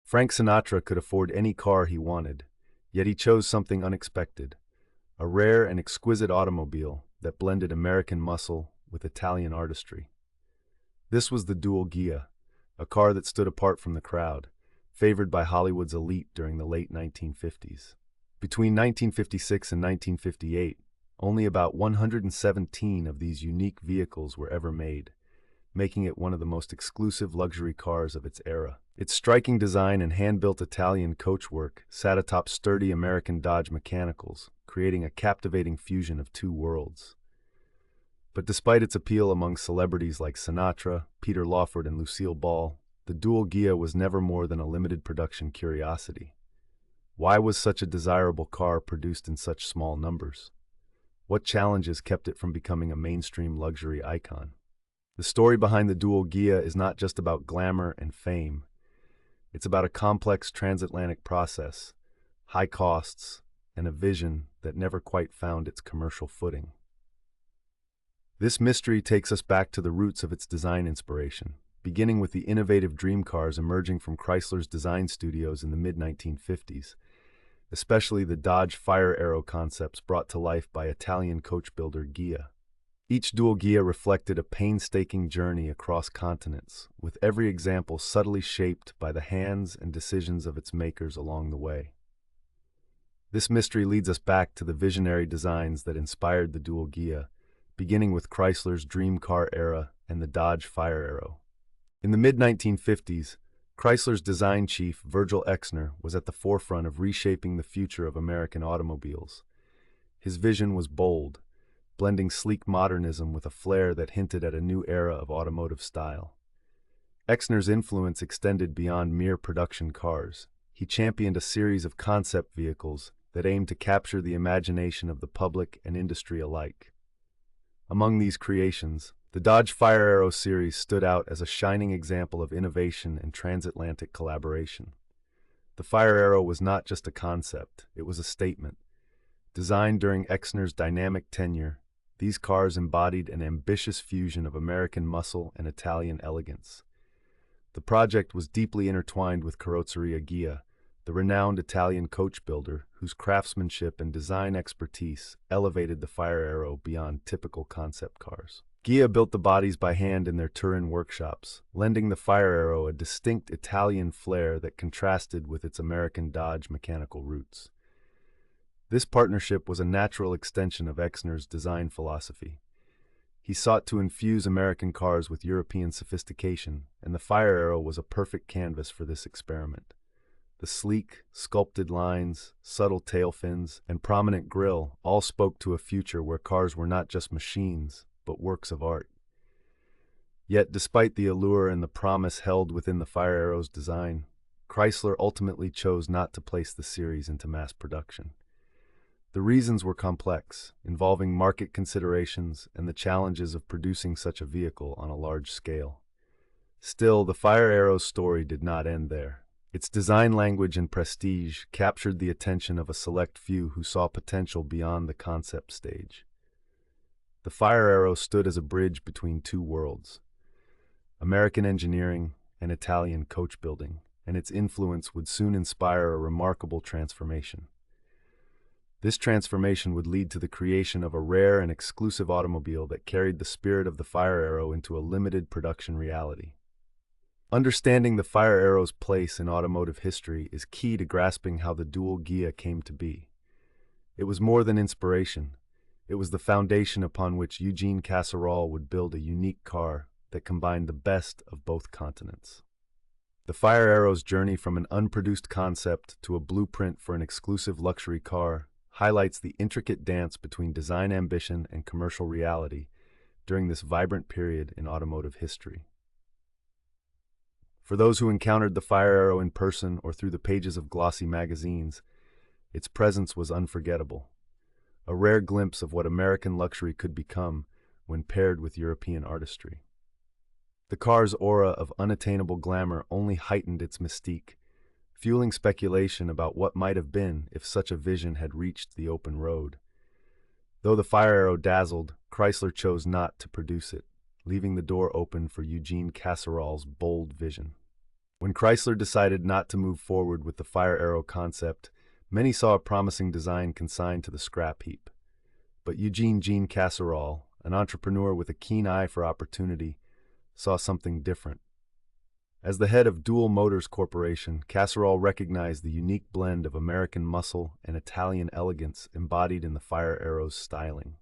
Frank Sinatra could afford any car he wanted, yet he chose something unexpected, a rare and exquisite automobile that blended American muscle with Italian artistry. This was the Dual-Ghia, a car that stood apart from the crowd, favored by Hollywood's elite during the late 1950s. Between 1956 and 1958, only about 117 of these unique vehicles were ever made, making it one of the most exclusive luxury cars of its era. Its striking design and hand-built Italian coachwork sat atop sturdy American Dodge mechanicals, creating a captivating fusion of two worlds. But despite its appeal among celebrities like Sinatra, Peter Lawford, and Lucille Ball, the Dual-Ghia was never more than a limited production curiosity. Why was such a desirable car produced in such small numbers? What challenges kept it from becoming a mainstream luxury icon? The story behind the Dual-Ghia is not just about glamour and fame. It's about a complex transatlantic process, high costs, and a vision that never quite found its commercial footing. This mystery takes us back to the roots of its design inspiration, beginning with the innovative dream cars emerging from Chrysler's design studios in the mid-1950s, especially the Dodge Fire Aero concepts brought to life by Italian coach builder Ghia. Each Dual-Ghia reflected a painstaking journey across continents, with every example subtly shaped by the hands and decisions of its makers along the way. This mystery leads us back to the visionary designs that inspired the Dual-Ghia, beginning with Chrysler's dream car era and the Dodge Fire Aero. In the mid-1950s, Chrysler's design chief, Virgil Exner, was at the forefront of reshaping the future of American automobiles. His vision was bold, blending sleek modernism with a flair that hinted at a new era of automotive style. Exner's influence extended beyond mere production cars. He championed a series of concept vehicles that aimed to capture the imagination of the public and industry alike. Among these creations, the Dodge Fire Aero series stood out as a shining example of innovation and transatlantic collaboration. The Fire Aero was not just a concept, it was a statement. Designed during Exner's dynamic tenure, these cars embodied an ambitious fusion of American muscle and Italian elegance. The project was deeply intertwined with Carrozzeria Ghia, the renowned Italian coach builder whose craftsmanship and design expertise elevated the Fire Aero beyond typical concept cars. Ghia built the bodies by hand in their Turin workshops, lending the Fire Aero a distinct Italian flair that contrasted with its American Dodge mechanical roots. This partnership was a natural extension of Exner's design philosophy. He sought to infuse American cars with European sophistication, and the Fire Aero was a perfect canvas for this experiment. The sleek, sculpted lines, subtle tail fins, and prominent grille all spoke to a future where cars were not just machines, but works of art. Yet, despite the allure and the promise held within the Fire Aero's design, Chrysler ultimately chose not to place the series into mass production. The reasons were complex, involving market considerations and the challenges of producing such a vehicle on a large scale. Still, the Fire Aero's story did not end there. Its design language and prestige captured the attention of a select few who saw potential beyond the concept stage. The Fire Aero stood as a bridge between two worlds, American engineering and Italian coach building, and its influence would soon inspire a remarkable transformation. This transformation would lead to the creation of a rare and exclusive automobile that carried the spirit of the Fire Aero into a limited production reality. Understanding the Fire Aero's place in automotive history is key to grasping how the Dual-Ghia came to be. It was more than inspiration. It was the foundation upon which Eugene Casaroll would build a unique car that combined the best of both continents. The Fire Aero's journey from an unproduced concept to a blueprint for an exclusive luxury car highlights the intricate dance between design ambition and commercial reality during this vibrant period in automotive history. For those who encountered the Fire Aero in person or through the pages of glossy magazines, its presence was unforgettable, a rare glimpse of what American luxury could become when paired with European artistry. The car's aura of unattainable glamour only heightened its mystique, fueling speculation about what might have been if such a vision had reached the open road. Though the Fire Aero dazzled, Chrysler chose not to produce it, leaving the door open for Eugene Casaroll's bold vision. When Chrysler decided not to move forward with the Fire Arrow concept, many saw a promising design consigned to the scrap heap. But Eugene Casaroll, an entrepreneur with a keen eye for opportunity, saw something different. As the head of Dual Motors Corporation, Casaroll recognized the unique blend of American muscle and Italian elegance embodied in the Fire Arrow's styling.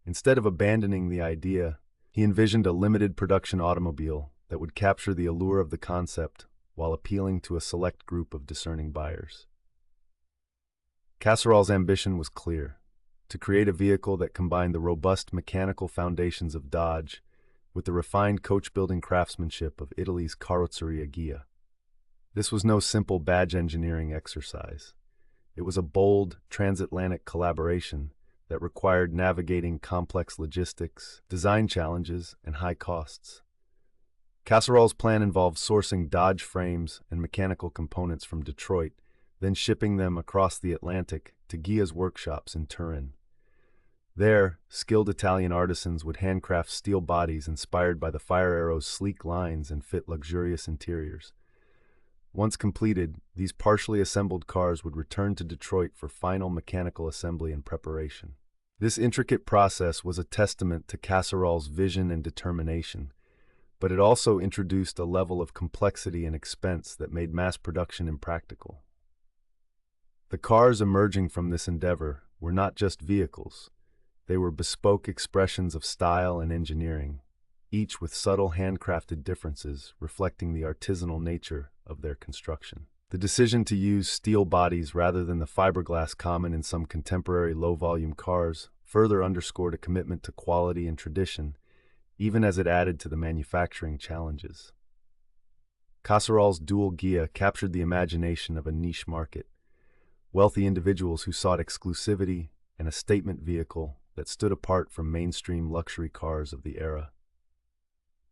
Instead of abandoning the idea, he envisioned a limited production automobile that would capture the allure of the concept while appealing to a select group of discerning buyers. Casaroll's ambition was clear: to create a vehicle that combined the robust mechanical foundations of Dodge with the refined coach-building craftsmanship of Italy's Dual-Ghia. This was no simple badge engineering exercise. It was a bold, transatlantic collaboration that required navigating complex logistics, design challenges, and high costs. Casaroll's plan involved sourcing Dodge frames and mechanical components from Detroit, then shipping them across the Atlantic to Ghia's workshops in Turin. There, skilled Italian artisans would handcraft steel bodies inspired by the Fire Arrow's sleek lines and fit luxurious interiors. Once completed, these partially assembled cars would return to Detroit for final mechanical assembly and preparation. This intricate process was a testament to Casaroll's vision and determination, but it also introduced a level of complexity and expense that made mass production impractical. The cars emerging from this endeavor were not just vehicles. They were bespoke expressions of style and engineering, each with subtle handcrafted differences reflecting the artisanal nature of their construction. The decision to use steel bodies rather than the fiberglass common in some contemporary low-volume cars further underscored a commitment to quality and tradition, even as it added to the manufacturing challenges. Casaroll's Dual-Ghia captured the imagination of a niche market: wealthy individuals who sought exclusivity and a statement vehicle that stood apart from mainstream luxury cars of the era.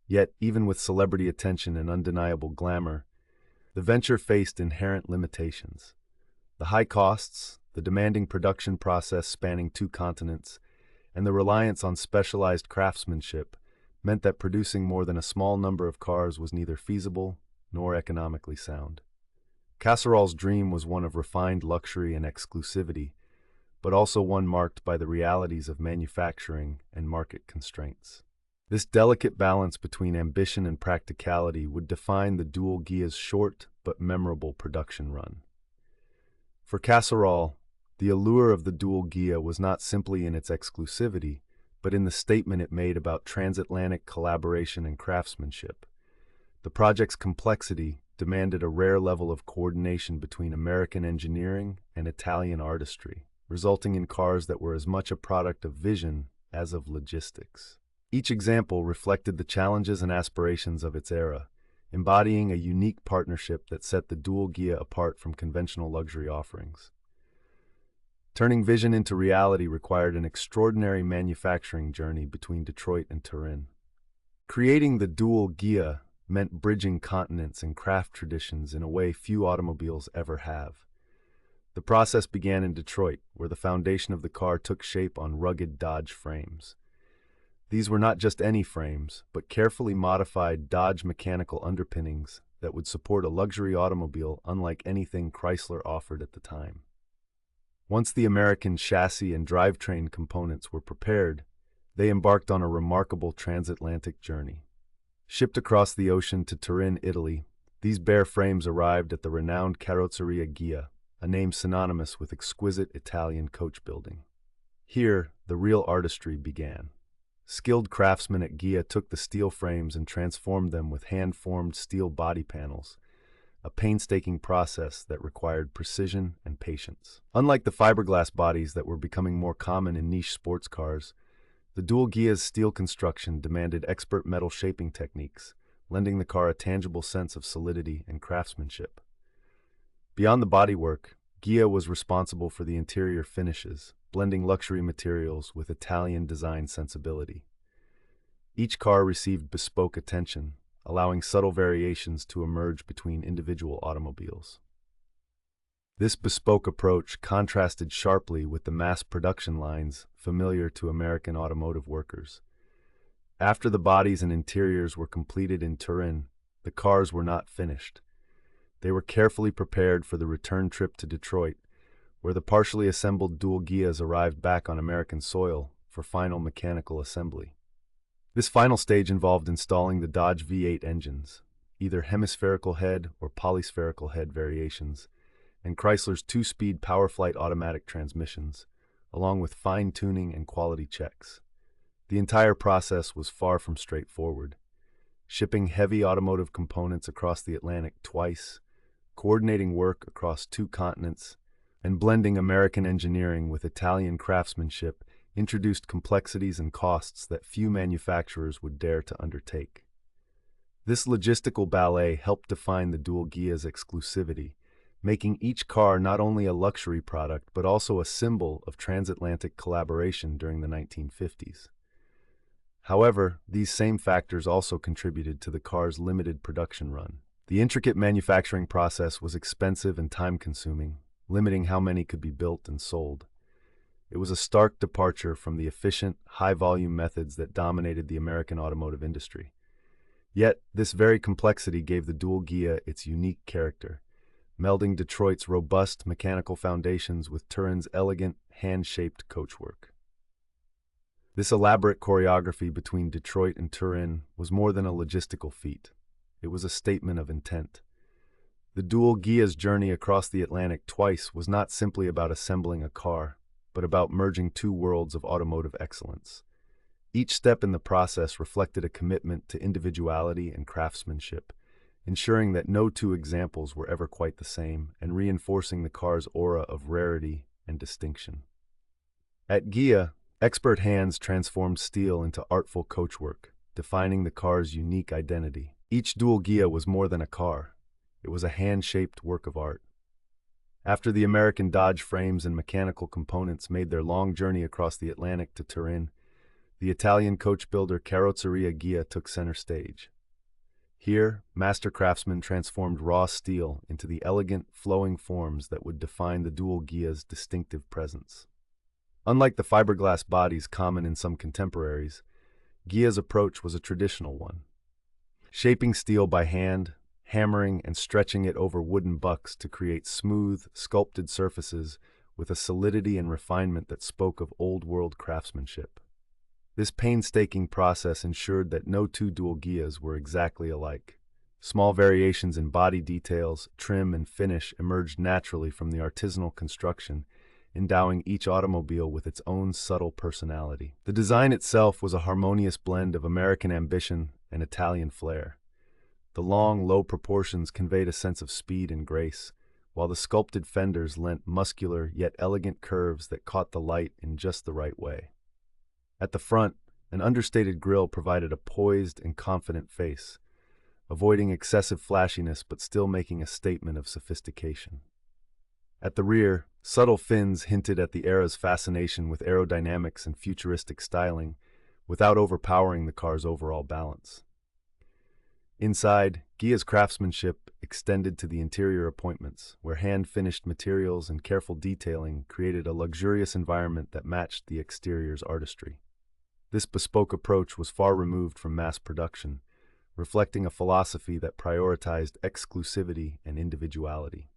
Yet, even with celebrity attention and undeniable glamour, the venture faced inherent limitations. The high costs, the demanding production process spanning 2 continents, and the reliance on specialized craftsmanship meant that producing more than a small number of cars was neither feasible nor economically sound. Casaroll's dream was one of refined luxury and exclusivity, but also one marked by the realities of manufacturing and market constraints. This delicate balance between ambition and practicality would define the Dual-Ghia's short but memorable production run. For Casaroll, the allure of the Dual-Ghia was not simply in its exclusivity, but in the statement it made about transatlantic collaboration and craftsmanship. The project's complexity demanded a rare level of coordination between American engineering and Italian artistry, resulting in cars that were as much a product of vision as of logistics. Each example reflected the challenges and aspirations of its era, embodying a unique partnership that set the Dual-Ghia apart from conventional luxury offerings. Turning vision into reality required an extraordinary manufacturing journey between Detroit and Turin. Creating the Dual-Ghia meant bridging continents and craft traditions in a way few automobiles ever have. The process began in Detroit, where the foundation of the car took shape on rugged Dodge frames. These were not just any frames, but carefully modified Dodge mechanical underpinnings that would support a luxury automobile unlike anything Chrysler offered at the time. Once the American chassis and drivetrain components were prepared, they embarked on a remarkable transatlantic journey. Shipped across the ocean to Turin, Italy, these bare frames arrived at the renowned Ghia, a name synonymous with exquisite Italian coach building. Here, the real artistry began. Skilled craftsmen at Ghia took the steel frames and transformed them with hand-formed steel body panels, a painstaking process that required precision and patience. Unlike the fiberglass bodies that were becoming more common in niche sports cars, the Dual-Ghia's steel construction demanded expert metal shaping techniques, lending the car a tangible sense of solidity and craftsmanship. Beyond the bodywork, Ghia was responsible for the interior finishes, blending luxury materials with Italian design sensibility. Each car received bespoke attention, allowing subtle variations to emerge between individual automobiles. This bespoke approach contrasted sharply with the mass production lines familiar to American automotive workers. After the bodies and interiors were completed in Turin, the cars were not finished. They were carefully prepared for the return trip to Detroit, where the partially assembled Dual-Ghias arrived back on American soil for final mechanical assembly. This final stage involved installing the Dodge V8 engines, either hemispherical head or polyspherical head variations, and Chrysler's two-speed PowerFlight automatic transmissions, along with fine-tuning and quality checks. The entire process was far from straightforward. Shipping heavy automotive components across the Atlantic twice, coordinating work across two continents, and blending American engineering with Italian craftsmanship introduced complexities and costs that few manufacturers would dare to undertake. This logistical ballet helped define the Dual-Ghia's exclusivity, making each car not only a luxury product but also a symbol of transatlantic collaboration during the 1950s. However, these same factors also contributed to the car's limited production run. The intricate manufacturing process was expensive and time-consuming, limiting how many could be built and sold. It was a stark departure from the efficient, high-volume methods that dominated the American automotive industry. Yet, this very complexity gave the Dual-Ghia its unique character, melding Detroit's robust mechanical foundations with Turin's elegant, hand-shaped coachwork. This elaborate choreography between Detroit and Turin was more than a logistical feat. It was a statement of intent. The Dual-Ghia's journey across the Atlantic twice was not simply about assembling a car, but about merging two worlds of automotive excellence. Each step in the process reflected a commitment to individuality and craftsmanship, ensuring that no two examples were ever quite the same and reinforcing the car's aura of rarity and distinction. At Ghia, expert hands transformed steel into artful coachwork, defining the car's unique identity. Each Dual-Ghia was more than a car. It was a hand-shaped work of art. After the American Dodge frames and mechanical components made their long journey across the Atlantic to Turin, the Italian coach builder Carrozzeria Ghia took center stage. Here, master craftsmen transformed raw steel into the elegant, flowing forms that would define the Dual-Ghia's distinctive presence. Unlike the fiberglass bodies common in some contemporaries, Ghia's approach was a traditional one. Shaping steel by hand, hammering and stretching it over wooden bucks to create smooth, sculpted surfaces with a solidity and refinement that spoke of old-world craftsmanship. This painstaking process ensured that no two Dual-Ghias were exactly alike. Small variations in body details, trim, and finish emerged naturally from the artisanal construction, endowing each automobile with its own subtle personality. The design itself was a harmonious blend of American ambition and Italian flair. The long, low proportions conveyed a sense of speed and grace, while the sculpted fenders lent muscular yet elegant curves that caught the light in just the right way. At the front, an understated grille provided a poised and confident face, avoiding excessive flashiness but still making a statement of sophistication. At the rear, subtle fins hinted at the era's fascination with aerodynamics and futuristic styling, without overpowering the car's overall balance. Inside, Ghia's craftsmanship extended to the interior appointments, where hand-finished materials and careful detailing created a luxurious environment that matched the exterior's artistry. This bespoke approach was far removed from mass production, reflecting a philosophy that prioritized exclusivity and individuality.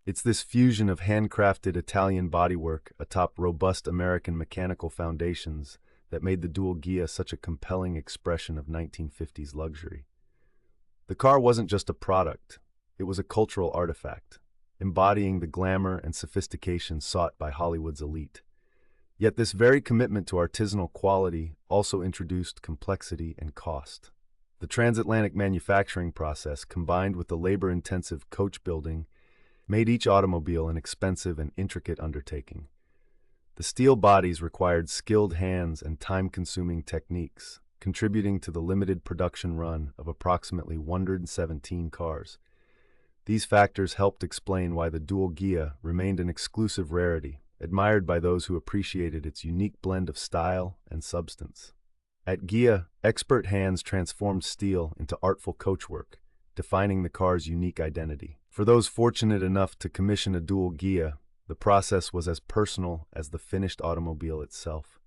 It's this fusion of handcrafted Italian bodywork atop robust American mechanical foundations that made the Dual-Ghia such a compelling expression of 1950s luxury. The car wasn't just a product, it was a cultural artifact, embodying the glamour and sophistication sought by Hollywood's elite. Yet this very commitment to artisanal quality also introduced complexity and cost. The transatlantic manufacturing process, combined with the labor-intensive coach building, made each automobile an expensive and intricate undertaking. The steel bodies required skilled hands and time-consuming techniques, contributing to the limited production run of approximately 117 cars. These factors helped explain why the Dual-Ghia remained an exclusive rarity, admired by those who appreciated its unique blend of style and substance. At Ghia, expert hands transformed steel into artful coachwork, defining the car's unique identity. For those fortunate enough to commission a Dual-Ghia, the process was as personal as the finished automobile itself.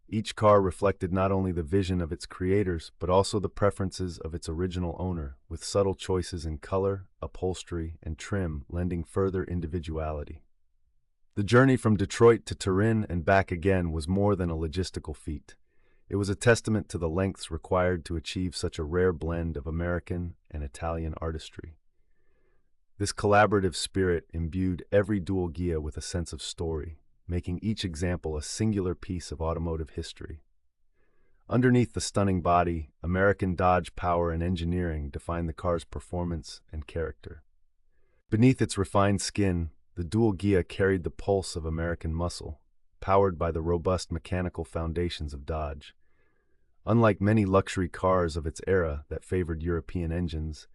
Each car reflected not only the vision of its creators, but also the preferences of its original owner, with subtle choices in color, upholstery, and trim lending further individuality. The journey from Detroit to Turin and back again was more than a logistical feat. It was a testament to the lengths required to achieve such a rare blend of American and Italian artistry. This collaborative spirit imbued every Dual-Ghia with a sense of story, making each example a singular piece of automotive history. Underneath the stunning body, American Dodge power and engineering define the car's performance and character. Beneath its refined skin, the Dual-Ghia carried the pulse of American muscle, powered by the robust mechanical foundations of Dodge. Unlike many luxury cars of its era that favored European engines,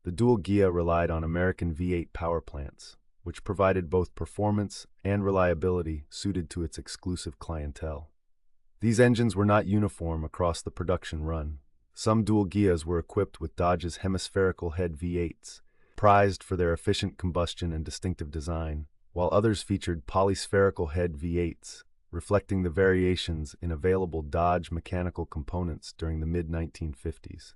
the Dual-Ghia relied on American V8 power plants, which provided both performance and reliability suited to its exclusive clientele. These engines were not uniform across the production run. Some Dual-Ghias were equipped with Dodge's hemispherical head V8s, prized for their efficient combustion and distinctive design, while others featured polyspherical head V8s, reflecting the variations in available Dodge mechanical components during the mid-1950s.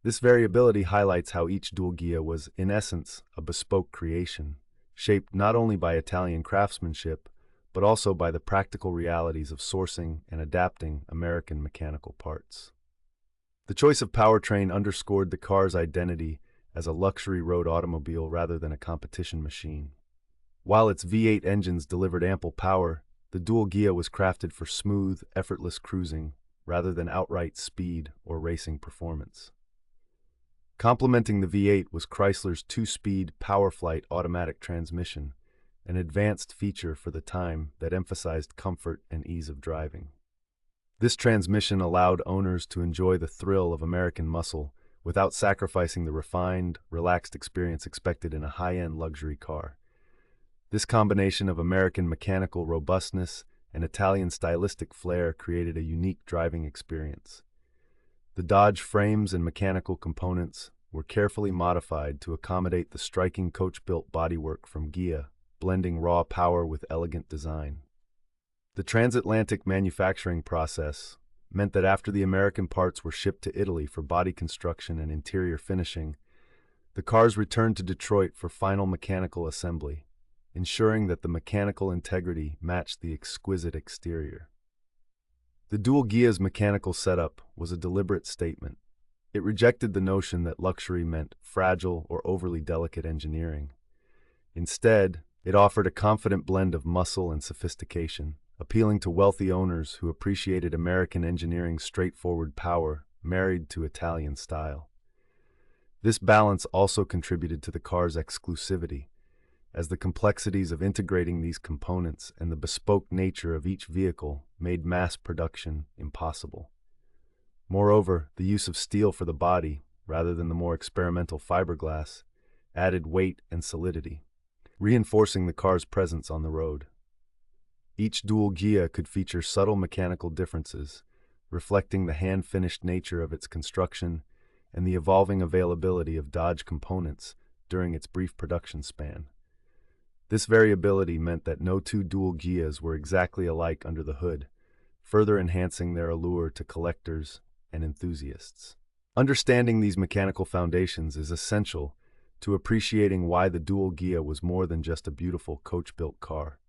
This variability highlights how each Dual-Ghia was, in essence, a bespoke creation, shaped not only by Italian craftsmanship, but also by the practical realities of sourcing and adapting American mechanical parts. The choice of powertrain underscored the car's identity as a luxury road automobile rather than a competition machine. While its V8 engines delivered ample power, the Dual-Ghia was crafted for smooth, effortless cruising rather than outright speed or racing performance. Complementing the V8 was Chrysler's two-speed PowerFlight automatic transmission, an advanced feature for the time that emphasized comfort and ease of driving. This transmission allowed owners to enjoy the thrill of American muscle without sacrificing the refined, relaxed experience expected in a high-end luxury car. This combination of American mechanical robustness and Italian stylistic flair created a unique driving experience. The Dodge frames and mechanical components were carefully modified to accommodate the striking coach-built bodywork from Ghia, blending raw power with elegant design. The transatlantic manufacturing process meant that after the American parts were shipped to Italy for body construction and interior finishing, the cars returned to Detroit for final mechanical assembly, ensuring that the mechanical integrity matched the exquisite exterior. The Dual-Ghia's mechanical setup was a deliberate statement. It rejected the notion that luxury meant fragile or overly delicate engineering. Instead, it offered a confident blend of muscle and sophistication, appealing to wealthy owners who appreciated American engineering's straightforward power married to Italian style. This balance also contributed to the car's exclusivity, as the complexities of integrating these components and the bespoke nature of each vehicle made mass production impossible. Moreover, the use of steel for the body, rather than the more experimental fiberglass, added weight and solidity, reinforcing the car's presence on the road. Each Dual-Ghia could feature subtle mechanical differences, reflecting the hand-finished nature of its construction and the evolving availability of Dodge components during its brief production span. This variability meant that no two Dual-Ghias were exactly alike under the hood, further enhancing their allure to collectors and enthusiasts. Understanding these mechanical foundations is essential to appreciating why the Dual-Ghia was more than just a beautiful coach-built car.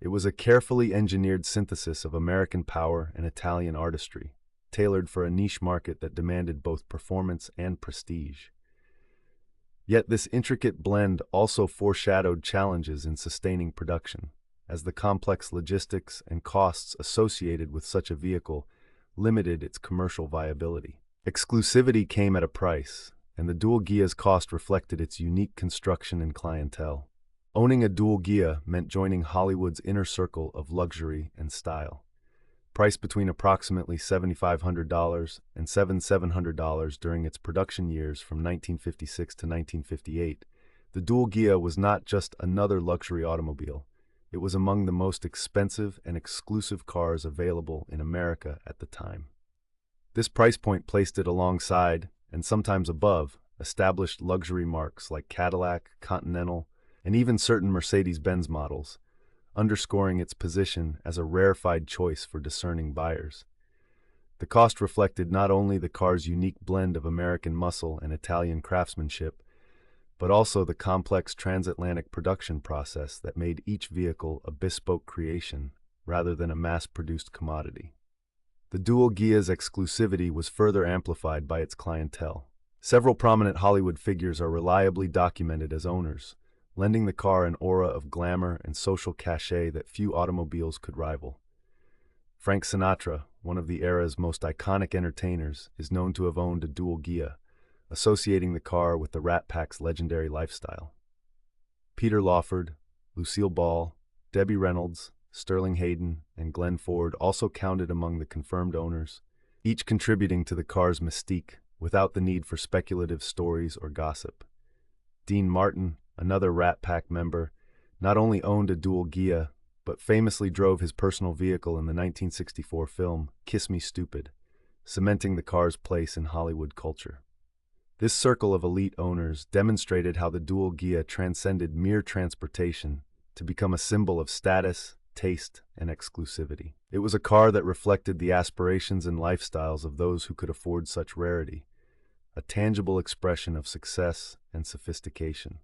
It was a carefully engineered synthesis of American power and Italian artistry, tailored for a niche market that demanded both performance and prestige. Yet this intricate blend also foreshadowed challenges in sustaining production, as the complex logistics and costs associated with such a vehicle limited its commercial viability. Exclusivity came at a price, and the Dual-Ghia's cost reflected its unique construction and clientele. Owning a Dual-Ghia meant joining Hollywood's inner circle of luxury and style. Priced between approximately $7,500 and $7,700 during its production years from 1956 to 1958, the Dual-Ghia was not just another luxury automobile. It was among the most expensive and exclusive cars available in America at the time. This price point placed it alongside, and sometimes above, established luxury marques like Cadillac, Continental, and even certain Mercedes-Benz models, underscoring its position as a rarefied choice for discerning buyers. The cost reflected not only the car's unique blend of American muscle and Italian craftsmanship, but also the complex transatlantic production process that made each vehicle a bespoke creation rather than a mass-produced commodity. The Dual-Ghia's exclusivity was further amplified by its clientele. Several prominent Hollywood figures are reliably documented as owners, lending the car an aura of glamour and social cachet that few automobiles could rival. Frank Sinatra, one of the era's most iconic entertainers, is known to have owned a Dual-Ghia, associating the car with the Rat Pack's legendary lifestyle. Peter Lawford, Lucille Ball, Debbie Reynolds, Sterling Hayden, and Glenn Ford also counted among the confirmed owners, each contributing to the car's mystique without the need for speculative stories or gossip. Dean Martin, another Rat Pack member, not only owned a Dual-Ghia, but famously drove his personal vehicle in the 1964 film Kiss Me Stupid, cementing the car's place in Hollywood culture. This circle of elite owners demonstrated how the Dual-Ghia transcended mere transportation to become a symbol of status, taste, and exclusivity. It was a car that reflected the aspirations and lifestyles of those who could afford such rarity, a tangible expression of success and sophistication.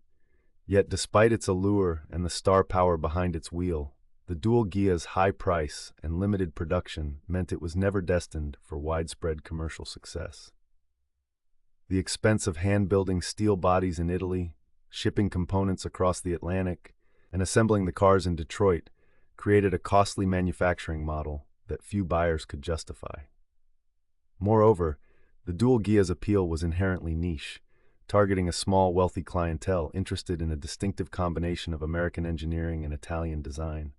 Yet despite its allure and the star power behind its wheel, the Dual-Ghia's high price and limited production meant it was never destined for widespread commercial success. The expense of hand-building steel bodies in Italy, shipping components across the Atlantic, and assembling the cars in Detroit created a costly manufacturing model that few buyers could justify. Moreover, the Dual-Ghia's appeal was inherently niche, targeting a small, wealthy clientele interested in a distinctive combination of American engineering and Italian design.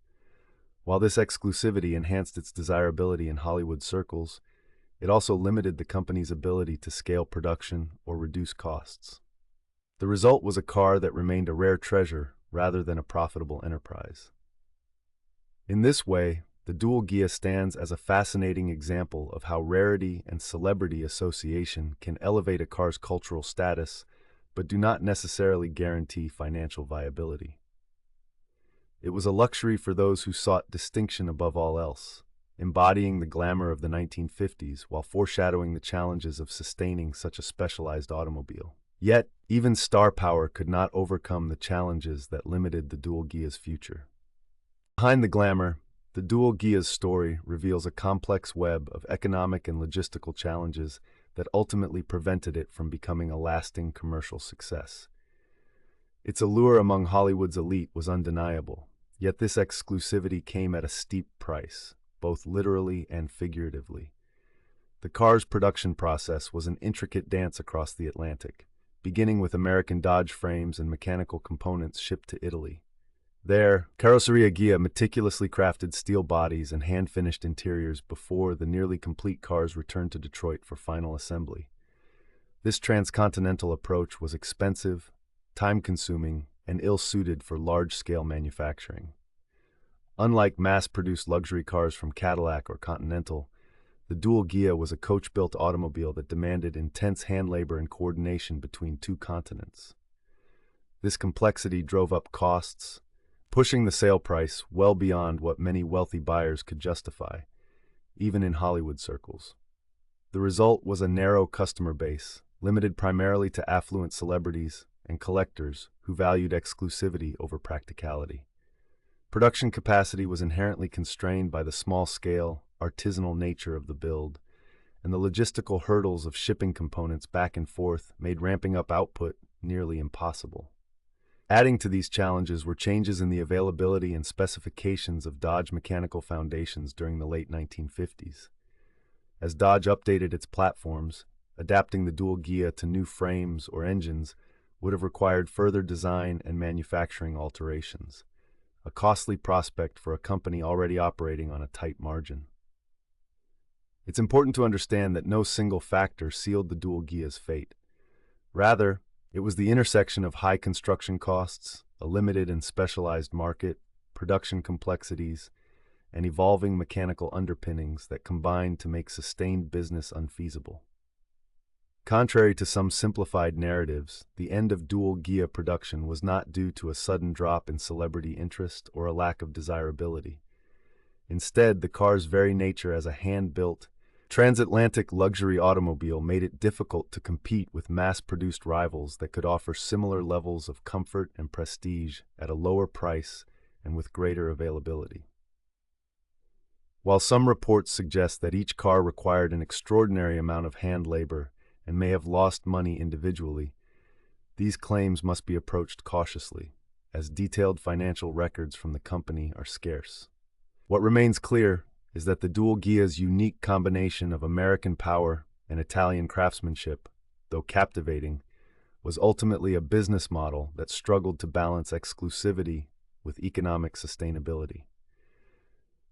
While this exclusivity enhanced its desirability in Hollywood circles, it also limited the company's ability to scale production or reduce costs. The result was a car that remained a rare treasure rather than a profitable enterprise. In this way, the Dual-Ghia stands as a fascinating example of how rarity and celebrity association can elevate a car's cultural status, but do not necessarily guarantee financial viability. It was a luxury for those who sought distinction above all else, embodying the glamour of the 1950s while foreshadowing the challenges of sustaining such a specialized automobile. Yet, even star power could not overcome the challenges that limited the Dual-Ghia's future. Behind the glamour, the Dual-Ghia's story reveals a complex web of economic and logistical challenges that ultimately prevented it from becoming a lasting commercial success. Its allure among Hollywood's elite was undeniable, yet this exclusivity came at a steep price, both literally and figuratively. The car's production process was an intricate dance across the Atlantic, beginning with American Dodge frames and mechanical components shipped to Italy. There, Carrozzeria Ghia meticulously crafted steel bodies and hand-finished interiors before the nearly complete cars returned to Detroit for final assembly. This transcontinental approach was expensive, time-consuming, and ill-suited for large-scale manufacturing. Unlike mass-produced luxury cars from Cadillac or Continental, the Dual-Ghia was a coach-built automobile that demanded intense hand labor and coordination between two continents. This complexity drove up costs, pushing the sale price well beyond what many wealthy buyers could justify, even in Hollywood circles. The result was a narrow customer base, limited primarily to affluent celebrities and collectors who valued exclusivity over practicality. Production capacity was inherently constrained by the small-scale, artisanal nature of the build, and the logistical hurdles of shipping components back and forth made ramping up output nearly impossible. Adding to these challenges were changes in the availability and specifications of Dodge mechanical foundations during the late 1950s. As Dodge updated its platforms, adapting the Dual-Ghia to new frames or engines would have required further design and manufacturing alterations, a costly prospect for a company already operating on a tight margin. It's important to understand that no single factor sealed the Dual-Ghia's fate. Rather, it was the intersection of high construction costs, a limited and specialized market, production complexities, and evolving mechanical underpinnings that combined to make sustained business unfeasible. Contrary to some simplified narratives, the end of Dual-Ghia production was not due to a sudden drop in celebrity interest or a lack of desirability. Instead, the car's very nature as a hand-built, transatlantic luxury automobile made it difficult to compete with mass-produced rivals that could offer similar levels of comfort and prestige at a lower price and with greater availability. While some reports suggest that each car required an extraordinary amount of hand labor and may have lost money individually, these claims must be approached cautiously, as detailed financial records from the company are scarce. What remains clear is that the Dual-Ghia's unique combination of American power and Italian craftsmanship, though captivating, was ultimately a business model that struggled to balance exclusivity with economic sustainability.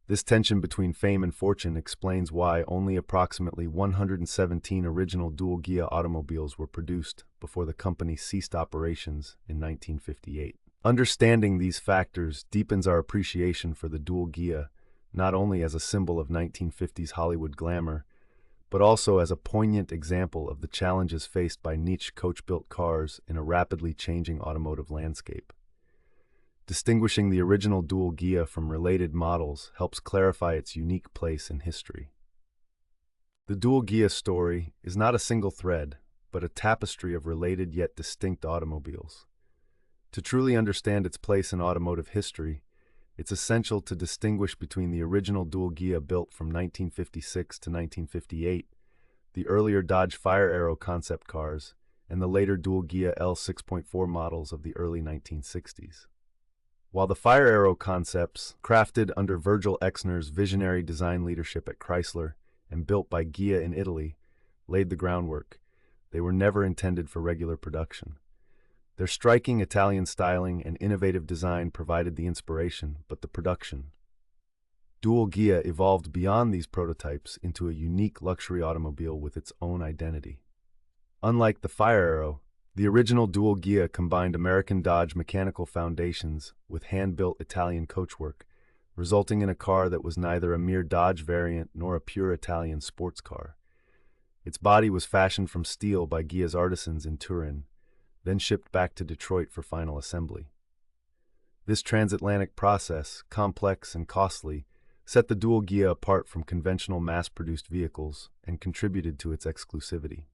This tension between fame and fortune explains why only approximately 117 original Dual-Ghia automobiles were produced before the company ceased operations in 1958. Understanding these factors deepens our appreciation for the Dual-Ghia, not only as a symbol of 1950s Hollywood glamour, but also as a poignant example of the challenges faced by niche coach-built cars in a rapidly changing automotive landscape. Distinguishing the original Dual-Ghia from related models helps clarify its unique place in history. The Dual-Ghia story is not a single thread, but a tapestry of related yet distinct automobiles. To truly understand its place in automotive history, it's essential to distinguish between the original Dual-Ghia built from 1956 to 1958, the earlier Dodge Fire Arrow concept cars, and the later Dual-Ghia L6.4 models of the early 1960s. While the Fire Arrow concepts, crafted under Virgil Exner's visionary design leadership at Chrysler and built by Ghia in Italy, laid the groundwork, they were never intended for regular production. Their striking Italian styling and innovative design provided the inspiration, but the production. Dual-Ghia evolved beyond these prototypes into a unique luxury automobile with its own identity. Unlike the Fire Arrow, the original Dual-Ghia combined American Dodge mechanical foundations with hand-built Italian coachwork, resulting in a car that was neither a mere Dodge variant nor a pure Italian sports car. Its body was fashioned from steel by Ghia's artisans in Turin, then shipped back to Detroit for final assembly. This transatlantic process, complex and costly, set the Dual-Ghia apart from conventional mass-produced vehicles and contributed to its exclusivity.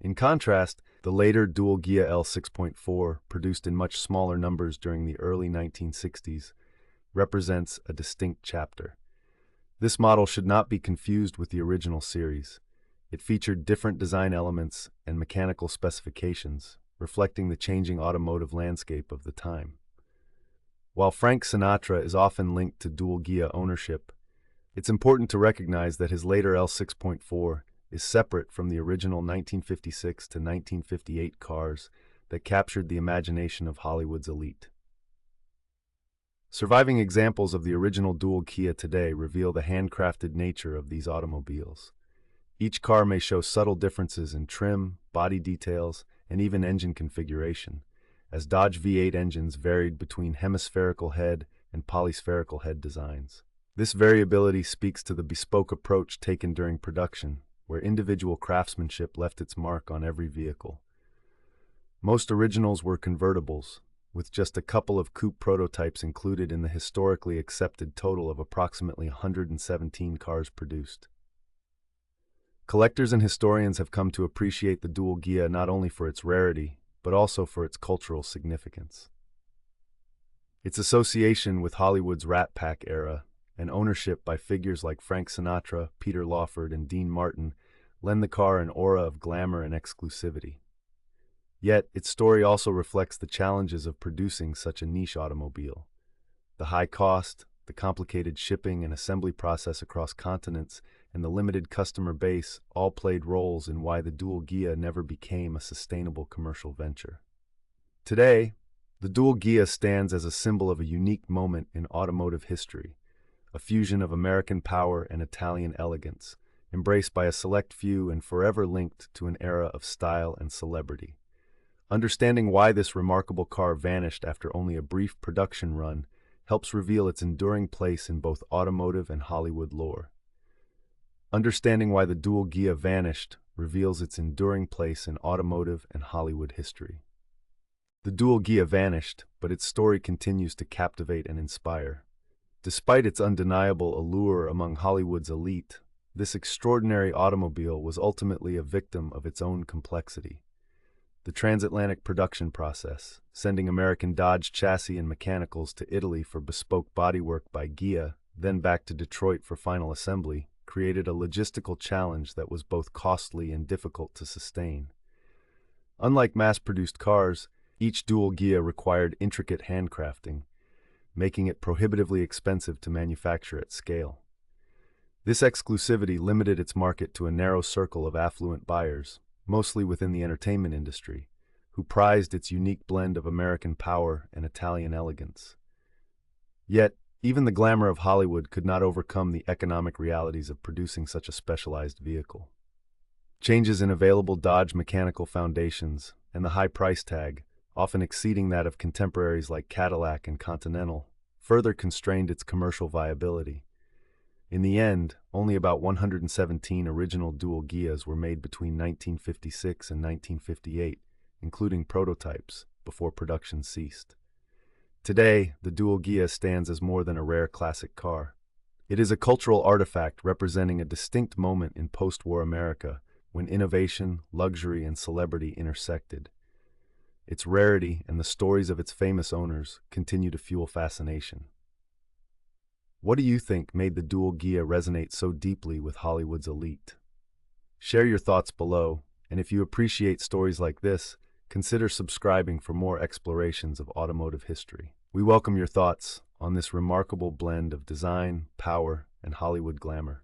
In contrast, the later Dual-Ghia L6.4, produced in much smaller numbers during the early 1960s, represents a distinct chapter. This model should not be confused with the original series. It featured different design elements and mechanical specifications, reflecting the changing automotive landscape of the time. While Frank Sinatra is often linked to Dual-Ghia ownership, it's important to recognize that his later L6.4 is separate from the original 1956 to 1958 cars that captured the imagination of Hollywood's elite. Surviving examples of the original Dual-Ghia today reveal the handcrafted nature of these automobiles. Each car may show subtle differences in trim, body details, and even engine configuration, as Dodge V8 engines varied between hemispherical head and polyspherical head designs. This variability speaks to the bespoke approach taken during production, where individual craftsmanship left its mark on every vehicle. Most originals were convertibles, with just a couple of coupe prototypes included in the historically accepted total of approximately 117 cars produced. Collectors and historians have come to appreciate the Dual-Ghia not only for its rarity, but also for its cultural significance. Its association with Hollywood's Rat Pack era and ownership by figures like Frank Sinatra, Peter Lawford, and Dean Martin lend the car an aura of glamour and exclusivity. Yet, its story also reflects the challenges of producing such a niche automobile. The high cost, the complicated shipping and assembly process across continents, and the limited customer base all played roles in why the Dual-Ghia never became a sustainable commercial venture. Today, the Dual-Ghia stands as a symbol of a unique moment in automotive history, a fusion of American power and Italian elegance, embraced by a select few and forever linked to an era of style and celebrity. Understanding why this remarkable car vanished after only a brief production run helps reveal its enduring place in both automotive and Hollywood lore. Understanding why the Dual-Ghia vanished reveals its enduring place in automotive and Hollywood history. The Dual-Ghia vanished, but its story continues to captivate and inspire. Despite its undeniable allure among Hollywood's elite, this extraordinary automobile was ultimately a victim of its own complexity. The transatlantic production process, sending American Dodge chassis and mechanicals to Italy for bespoke bodywork by Ghia, then back to Detroit for final assembly, created a logistical challenge that was both costly and difficult to sustain. Unlike mass-produced cars, each Dual-Ghia required intricate handcrafting, making it prohibitively expensive to manufacture at scale. This exclusivity limited its market to a narrow circle of affluent buyers, mostly within the entertainment industry, who prized its unique blend of American power and Italian elegance. Yet, even the glamour of Hollywood could not overcome the economic realities of producing such a specialized vehicle. Changes in available Dodge mechanical foundations and the high price tag, often exceeding that of contemporaries like Cadillac and Continental, further constrained its commercial viability. In the end, only about 117 original Dual-Ghias were made between 1956 and 1958, including prototypes, before production ceased. Today, the Dual-Ghia stands as more than a rare classic car. It is a cultural artifact representing a distinct moment in post-war America when innovation, luxury, and celebrity intersected. Its rarity and the stories of its famous owners continue to fuel fascination. What do you think made the Dual-Ghia resonate so deeply with Hollywood's elite? Share your thoughts below, and if you appreciate stories like this, consider subscribing for more explorations of automotive history. We welcome your thoughts on this remarkable blend of design, power, and Hollywood glamour.